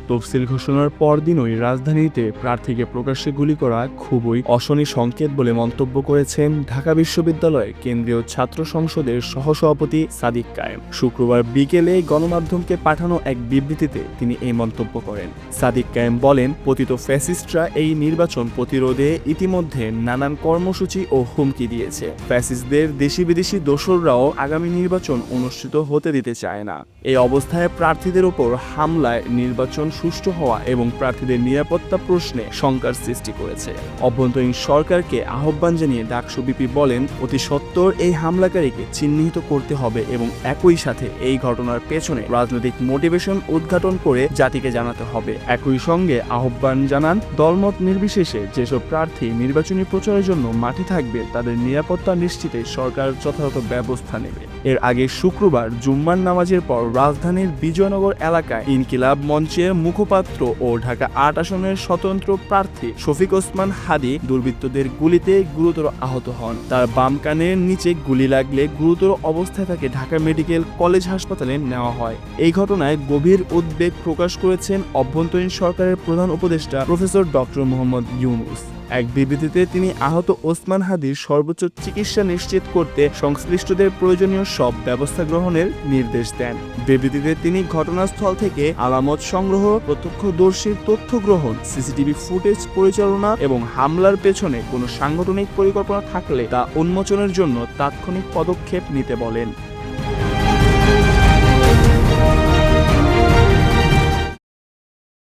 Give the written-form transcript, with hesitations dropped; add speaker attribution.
Speaker 1: তফসিল ঘোষণার পরদিনই রাজধানীতে প্রার্থীকে প্রকাশ্যে গুলি করা খুবই অশনি সংকেত বলে মন্তব্য করেছেন ঢাকা বিশ্ববিদ্যালয়ের কেন্দ্রীয় ছাত্র সংসদের সহসভাপতি সাদিক কায়েম। শুক্রবার বিকেলে গণমাধ্যমকে পাঠানো এক বিবৃতিতে তিনি এই মন্তব্য করেন। সাদিক কায়েম বলেন, পতিত ফ্যাসিস্টরা এই নির্বাচন প্রতিরোধে ইতিমধ্যে নানান কর্মসূচি ও হুমকি দিয়েছে। ফ্যাসিস্টদের দেশি বিদেশি দোসররাও আগামী নির্বাচন অনুষ্ঠিত হতে দিতে চায় না। এই অবস্থায় প্রার্থীদের উপর হামলায় নির্বাচন সুষ্ঠু হওয়া এবং প্রার্থীদের নিরাপত্তা প্রশ্নে শঙ্কার সৃষ্টি করেছে। অভ্যন্তরীণ সরকারকে আহ্বান জানিয়ে ডাকসু বিপি বলেন, অতি সত্বর এই হামলাকারীকে চিহ্নিত করতে হবে এবং একই সাথে এই ঘটনার পেছনে রাজনৈতিক মোটিভেশন উদ্ঘাটন করে জাতিকে জানাতে হবে। একই সঙ্গে আহ্বান জানান, দলমত নির্বিশেষে যেসব প্রার্থী নির্বাচনী প্রচারের জন্য মাঠে থাকবে তাদের নিরাপত্তা নিশ্চিতে সরকার যথাযথ ব্যবস্থা নেবে। এর আগে শুক্রবার জুম্মার নামাজের পর রাজধানীর বিজয়নগর এলাকায় ইনকিলাব মঞ্চের মুখপাত্র ও ঢাকা ৮ আসনের স্বতন্ত্র প্রার্থী শফিক ওসমান হাদী দুর্বৃত্তদের গুলিতে গুরুতর আহত হন। তার বাম কানের নিচে গুলি লাগলে গুরুতর অবস্থায় তাকে ঢাকা মেডিকেল কলেজ হাসপাতালে নেওয়া হয়। এই ঘটনায় গভীর উদ্বেগ প্রকাশ করেছেন অভ্যন্তরীণ সরকারের প্রধান উপদেষ্টা প্রফেসর ডক্টর মোহাম্মদ ইউনূস। এক বিবৃতিতে তিনি আহত ওসমান হাদীর সর্বোচ্চ চিকিৎসা নিশ্চিত করতে সংশ্লিষ্টদের প্রয়োজনীয় সব ব্যবস্থা গ্রহণের নির্দেশ দেন। বিবৃতিতে তিনি ঘটনাস্থল থেকে আলামত সংগ্রহ, প্রত্যক্ষদর্শীর তথ্য গ্রহণ, সিসিটিভি ফুটেজ পরিচালনা এবং হামলার পেছনে কোনো সাংগঠনিক পরিকল্পনা থাকলে তা উন্মোচনের জন্য তাৎক্ষণিক পদক্ষেপ নিতে বলেন।